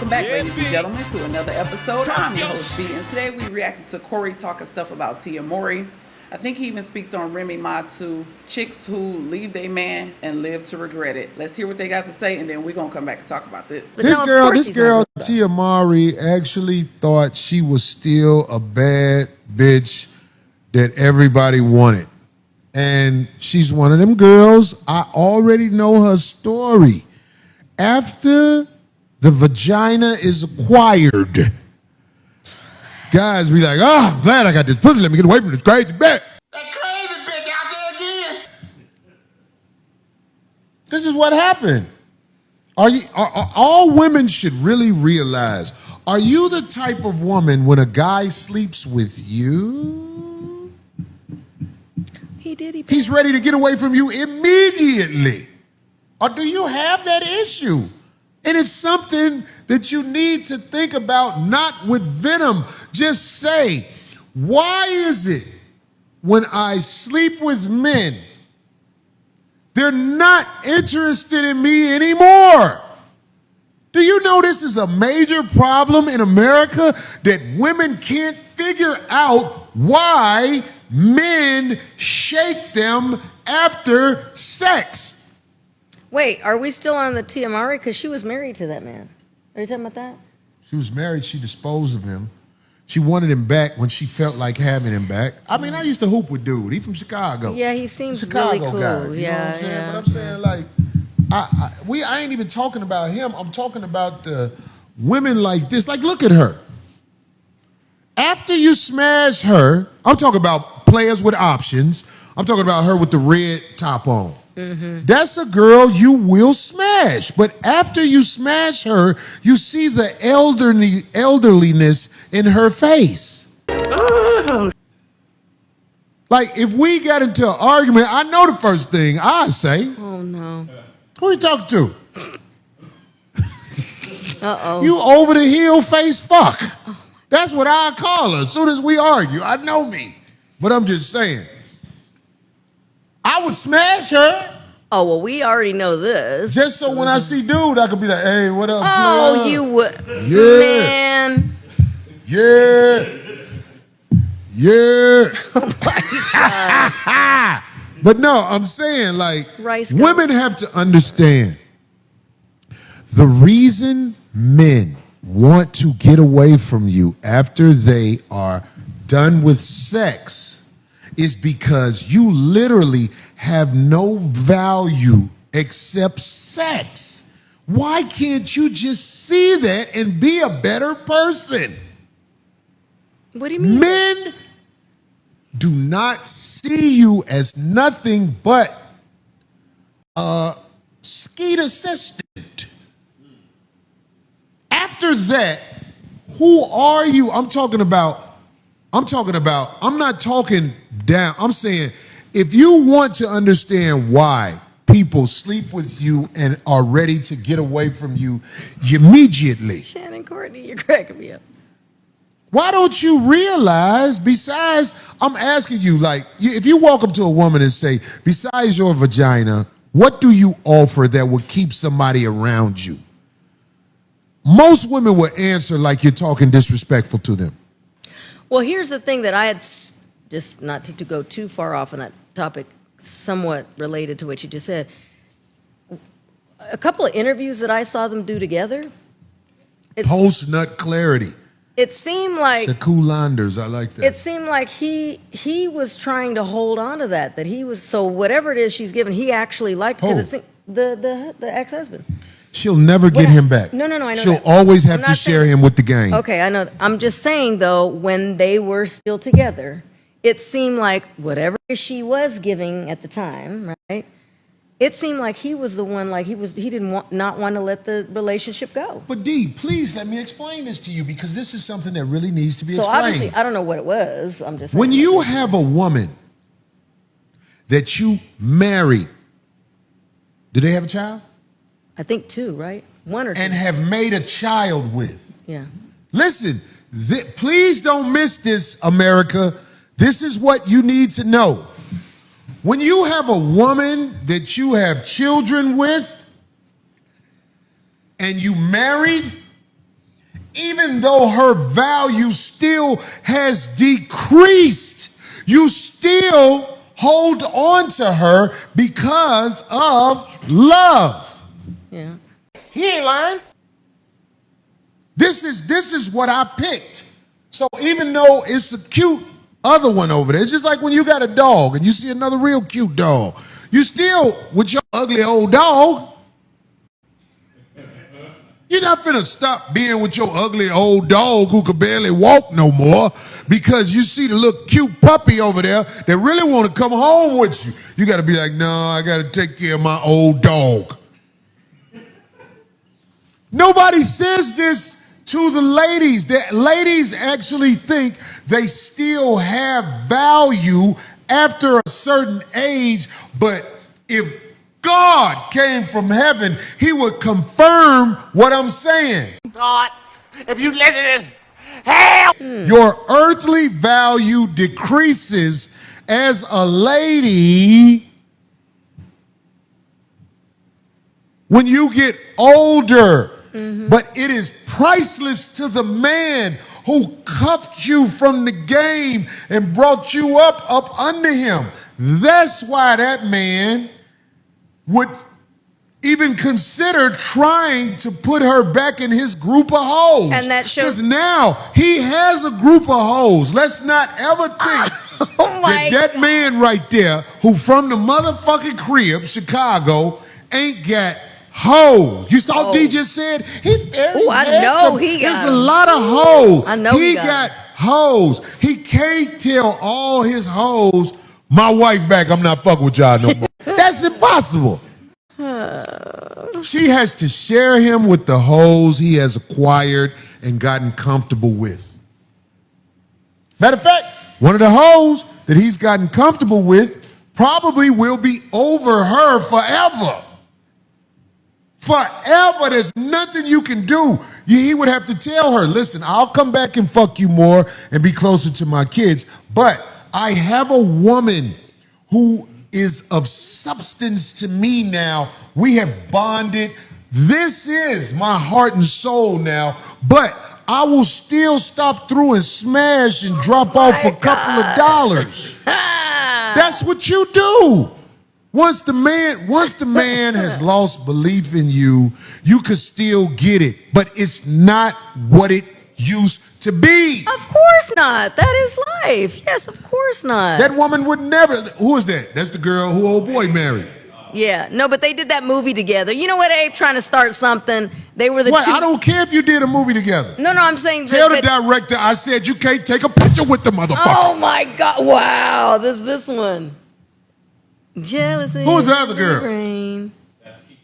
Welcome back, ladies and gentlemen, to another episode. I'm your host, B, and today we reacted to Corey talking stuff about Tia Mowry. I think he even speaks on Remy Ma to chicks who leave their man and live to regret it. Let's hear what they got to say, and then we're going to come back and talk about this. This girl, Tia Mowry, actually thought she was still a bad bitch that everybody wanted. And she's one of them girls, I already know her story. After the vagina is acquired, guys be like, oh, I'm glad I got this pussy. Let me get away from this crazy bitch. That crazy bitch out there again. This is what happened. All women should really realize, are you the type of woman when a guy sleeps with you, he's ready to get away from you immediately? Or do you have that issue? And it's something that you need to think about, not with venom. Just say, why is it when I sleep with men, they're not interested in me anymore? Do you know this is a major problem in America, that women can't figure out why men shake them after sex? Wait, are we still on the Tia Mowry? Because she was married to that man. Are you talking about that? She was married. She disposed of him. She wanted him back when she felt like having him back. I mean, I used to hoop with dude. He from Chicago. Yeah, he seems Chicago really cool. Guy, you know what I'm saying? Yeah. But I'm saying, like, I ain't even talking about him. I'm talking about the women like this. Like, look at her. After you smash her, I'm talking about players with options. I'm talking about her with the red top on. Mm-hmm. That's a girl you will smash. But after you smash her, you see the elderliness in her face. Oh. Like, if we got into an argument, I know the first thing I say. Oh, no. Who you talking to? Uh-oh. You over the heel face fuck. That's what I call her as soon as we argue. I know me. But I'm just saying, I would smash her. Oh, well, we already know this. Just so when I see dude, I could be like, hey, what up? Oh, player? you would. Yeah. Man. Yeah. Yeah. Oh, my God. But no, I'm saying, like, Rice women have to understand the reason men want to get away from you after they are done with sex is because you literally have no value except sex. Why can't you just see that and be a better person? What do you mean? Men do not see you as nothing but a skeet assistant. After that, who are you? I'm not talking down. I'm saying, if you want to understand why people sleep with you and are ready to get away from you immediately. Shannon Courtney, you're cracking me up. Why don't you realize, besides, I'm asking you, like, if you walk up to a woman and say, besides your vagina, what do you offer that would keep somebody around you? Most women would answer like you're talking disrespectful to them. Well, here's the thing that I had, just not to go too far off on that topic, somewhat related to what you just said. A couple of interviews that I saw them do together. Post-nut clarity. It seemed like Seculanders, I like that. It seemed like he was trying to hold on to that he was, so whatever it is she's given, he actually liked, because it seemed, the ex-husband. She'll never get him back. No, I know She'll that. always have to share him with the gang. Okay, I know. I'm just saying, though, when they were still together, it seemed like whatever she was giving at the time, right? It seemed like he was the one, like he didn't not want to let the relationship go. But D, please let me explain this to you, because this is something that really needs to be So explained. obviously, I don't know what it was. I'm just saying. When you have a woman that you married, do they have a child? I think two, right? One or two. And have made a child with. Yeah. Listen, please don't miss this, America. This is what you need to know. When you have a woman that you have children with and you married, even though her value still has decreased, you still hold on to her because of love. Yeah. He ain't lying. This is what I picked. So even though it's a cute other one over there, it's just like when you got a dog and you see another real cute dog, you still, with your ugly old dog, you're not finna stop being with your ugly old dog who could barely walk no more because you see the little cute puppy over there that really want to come home with you. You got to be like, no, I got to take care of my old dog. Nobody says this to the ladies. The ladies actually think they still have value after a certain age, but if God came from heaven, he would confirm what I'm saying. God, if you listen, hell. Your earthly value decreases as a lady when you get older. But it is priceless to the man who cuffed you from the game and brought you up under him. That's why that man would even consider trying to put her back in his group of hoes. And that shows- Because now he has a group of hoes. Let's not ever think Oh my that man right there, who from the motherfucking crib, Chicago, ain't got hoes. You saw Oh. D just said he's very Oh, I handsome. know he got There's a them. lot of hoes. I know he got got hoes. He can't tell all his hoes, my wife back, I'm not fucking with y'all no more. That's impossible. She has to share him with the hoes he has acquired and gotten comfortable with. Matter of fact, one of the hoes that he's gotten comfortable with probably will be over her forever. Forever. There's nothing you can do. He would have to tell her, listen, I'll come back and fuck you more and be closer to my kids, but I have a woman who is of substance to me now. We have bonded. This is my heart and soul now, but I will still stop through and smash and drop off a couple of dollars. That's what you do. Once the man has lost belief in you, you could still get it, but it's not what it used to be. Of course not. That is life. Yes, of course not. That woman would never. Who is that? That's the girl who old boy married. Yeah, no, but they did that movie together. You know what, Abe? Trying to start something. They were the What? two. I don't care if you did a movie together. No, I'm saying. Tell the director I said you can't take a picture with the motherfucker. Oh my God! Wow, this one. Jealousy. Who was the other girl? Rain.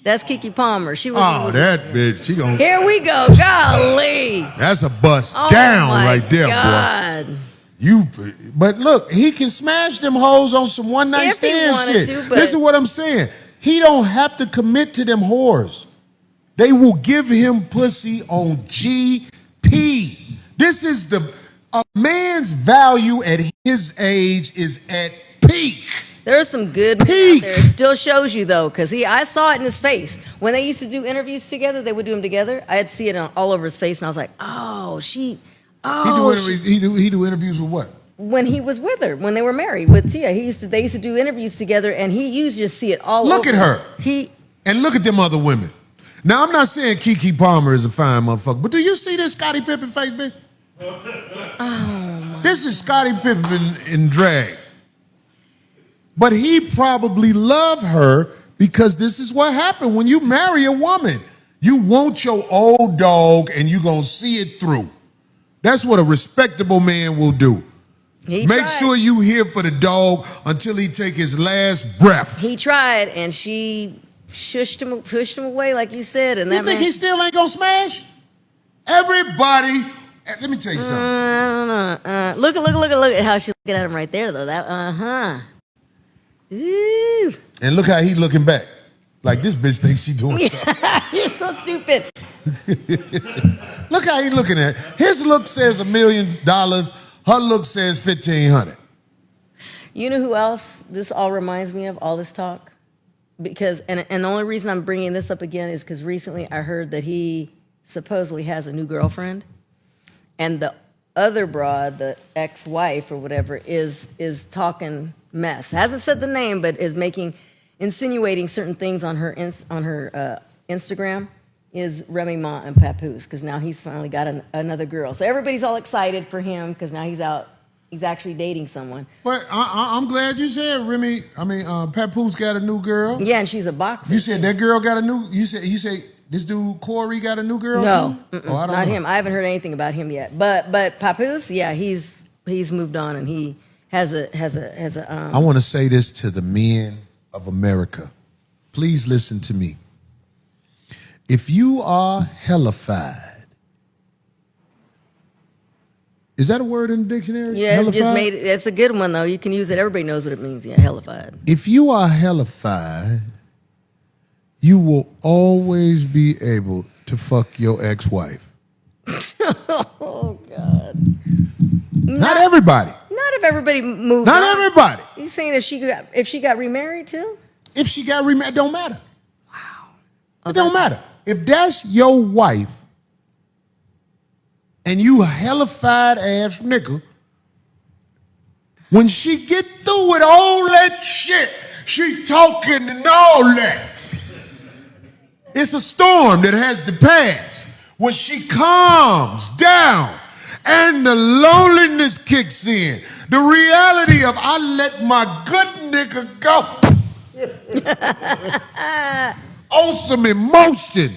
That's Keke Palmer. She was. Oh, that bitch. She gonna. Here we go. Golly. That's a bust Oh down my right there, God. boy. But look, he can smash them hoes on some one night If he stand wanted shit. to, but- This is what I'm saying. He don't have to commit to them whores. They will give him pussy on GP. This is a man's value at his age is at peak. There's some good men out there. It still shows you though, because I saw it in his face. When they used to do interviews together, they would do them together. I'd see it all over his face, and I was like, oh, He do interviews with what? when he was with her, when they were married with Tia, they used to do interviews together, and he used to see it all over. Look at her. He And look at them other women. Now, I'm not saying Keke Palmer is a fine motherfucker, but do you see this Scottie Pippen face, bitch? This is Scottie Pippen in drag. But he probably loved her because this is what happened when you marry a woman. You want your old dog and you gonna see it through. That's what a respectable man will do. He Make tried. sure you here for the dog until he take his last breath. He tried, and she pushed him away, like you said. And You that think man, he still ain't gonna smash? Everybody, let me tell you something. I don't know. Look at how she's looking at him right there, though. That Ooh. And look how he looking back. Like this bitch thinks she doing something. You're so stupid. Look how he looking at it. His look says $1 million. Her look says 1,500. You know who else this all reminds me of, all this talk? Because, and the only reason I'm bringing this up again is because recently I heard that he supposedly has a new girlfriend. and the other broad, the ex-wife or whatever, is talking mess. Hasn't said the name, but is insinuating certain things on her Instagram. Is Remy Ma and Papoose, because now he's finally got another girl. So everybody's all excited for him because now he's out. He's actually dating someone. But I'm glad you said Papoose got a new girl. Yeah, and she's a boxer. You said that girl got a new. You say this dude Corey got a new girl. No, too? Oh, I don't not know. him. I haven't heard anything about him yet. But Papoose, yeah, he's moved on and he has a. I want to say this to the men of America. Please listen to me. If you are hellified, is that a word in the dictionary? Yeah, it just Hellified? made it. It's a good one though. You can use it. Everybody knows what it means. Yeah, hellified. If you are hellified, you will always be able to fuck your ex-wife. Oh God. Not everybody. Not if everybody moved. Not on. everybody. He's saying if she got remarried too. If she got remarried, it don't matter. Wow. It don't matter. If that's your wife and you a hellified ass nigga, when she get through with all that shit, she talking and all that. It's a storm that has to pass. When she calms down and the loneliness kicks in, the reality of I let my good nigga go. Awesome emotion.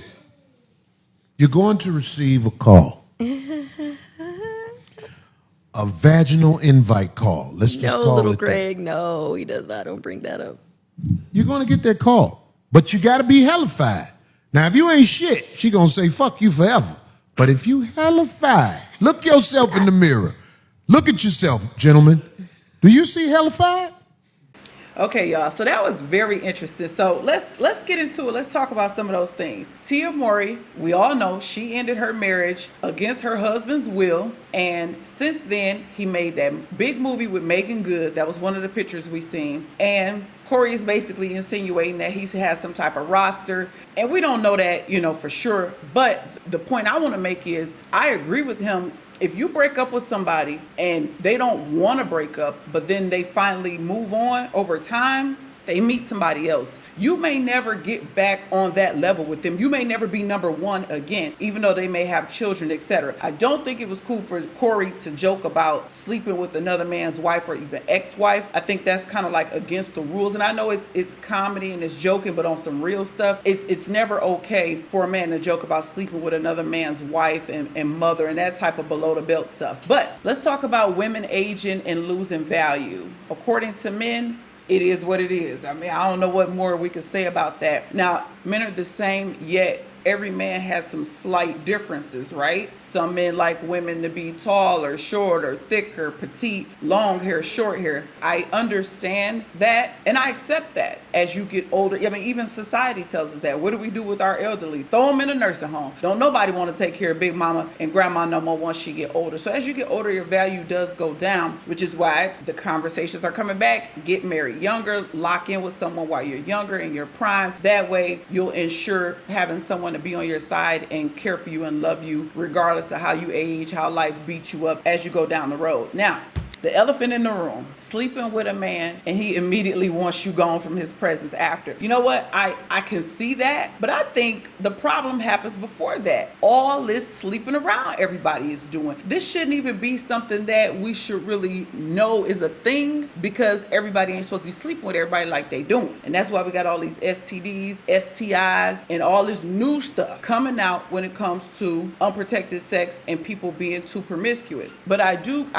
You're going to receive a call. A vaginal invite call. Let's just No, call little it Greg. No, he does not. Don't bring that up. that. You're going to get that call. But you got to be hellified. Now, if you ain't shit, she going to say fuck you forever. But if you hellified, look yourself in the mirror. Look at yourself, gentlemen. Do you see hellified? Okay, y'all. So that was very interesting. So let's get into it. Let's talk about some of those things. Tia Mowry, we all know she ended her marriage against her husband's will, and since then he made that big movie with Megan Good. That was one of the pictures we seen. And Corey is basically insinuating that he has some type of roster, and we don't know that, for sure. But the point I want to make is I agree with him. If you break up with somebody and they don't want to break up, but then they finally move on over time, they meet somebody else. You may never get back on that level with them. You may never be number one again, even though they may have children, etc. I don't think it was cool for Corey to joke about sleeping with another man's wife or even ex-wife. I think that's kind of like against the rules. And I know it's comedy and it's joking, but on some real stuff, it's never okay for a man to joke about sleeping with another man's wife and mother and that type of below the belt stuff. But let's talk about women aging and losing value. According to men, it is what it is. I mean, I don't know what more we could say about that. Now, men are the same, yet every man has some slight differences, right? Some men like women to be taller, shorter, thicker, petite, long hair, short hair. I understand that, and I accept that as you get older. I mean, even society tells us that. What do we do with our elderly? Throw them in a nursing home. Don't nobody want to take care of big mama and grandma no more once she get older. So as you get older, your value does go down, which is why the conversations are coming back. Get married younger, lock in with someone while you're younger in your prime. That way you'll ensure having someone to be on your side and care for you and love you regardless of how you age, how life beats you up as you go down the road. Now, the elephant in the room, sleeping with a man and he immediately wants you gone from his presence after. You know what? I can see that, but I think the problem happens before that. All this sleeping around everybody is doing. This shouldn't even be something that we should really know is a thing, because everybody ain't supposed to be sleeping with everybody like they doing. And that's why we got all these STDs, STIs, and all this new stuff coming out when it comes to unprotected sex and people being too promiscuous. But I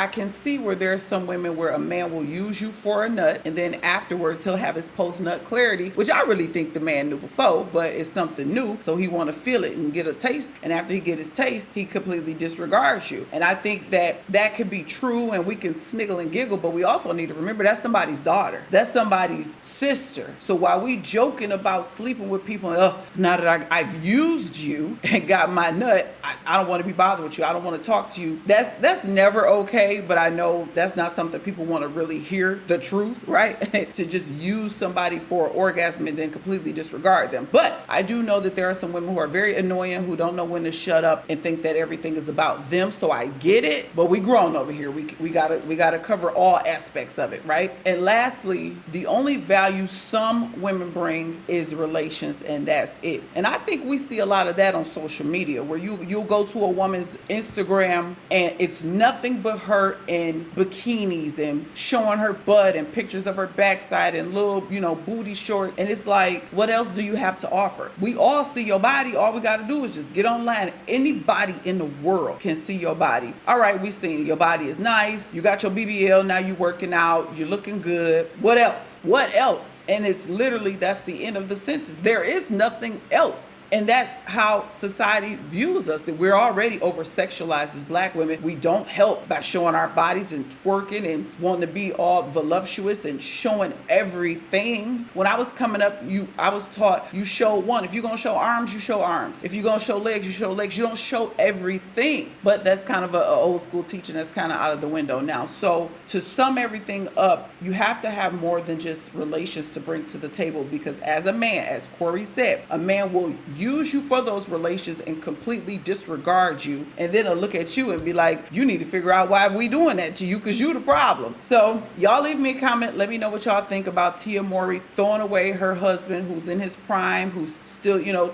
can see where there's some women where a man will use you for a nut and then afterwards he'll have his post-nut clarity, which I really think the man knew before, but it's something new, so he want to feel it and get a taste, and after he get his taste he completely disregards you. And I think that could be true, and we can sniggle and giggle, but we also need to remember that's somebody's daughter, that's somebody's sister. So while we joking about sleeping with people, now that I've used you and got my nut, I don't want to be bothered with you, I don't want to talk to you, that's never okay. But I know that's that's not something people want to really hear the truth, right? To just use somebody for orgasm and then completely disregard them. But I do know that there are some women who are very annoying, who don't know when to shut up and think that everything is about them. So I get it, but we grown over here. We gotta cover all aspects of it, right? And lastly, the only value some women bring is relations, and that's it. And I think we see a lot of that on social media, where you'll go to a woman's Instagram and it's nothing but her in bikinis and showing her butt and pictures of her backside and little, booty short. And it's like, what else do you have to offer? We all see your body. All we got to do is just get online. Anybody in the world can see your body. All right, we seen it. Your body is nice. You got your BBL. Now you working out. You're looking good. What else? What else? And it's literally, that's the end of the sentence. There is nothing else. And that's how society views us, that we're already over-sexualized as black women. We don't help by showing our bodies and twerking and wanting to be all voluptuous and showing everything. When I was coming up, I was taught you show one. If you're going to show arms, you show arms. If you're going to show legs, you show legs. You don't show everything. But that's kind of an old school teaching that's kind of out of the window now. So to sum everything up, you have to have more than just relations to bring to the table, because as a man, as Corey said, a man will use you for those relations and completely disregard you, and then they'll look at you and be like, you need to figure out why we doing that to you, because you the problem. So y'all leave me a comment. Let me know what y'all think about Tia Mowry throwing away her husband who's in his prime, who's still,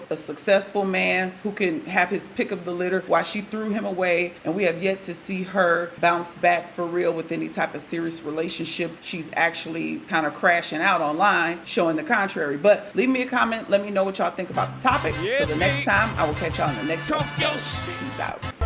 a successful man who can have his pick of the litter, while she threw him away, and we have yet to see her bounce back for real with any type of serious relationship. She's actually kind of crashing out online, showing the contrary. But leave me a comment. Let me know what y'all think about the topic. Till the next time, I will catch y'all in the next episode. Peace out.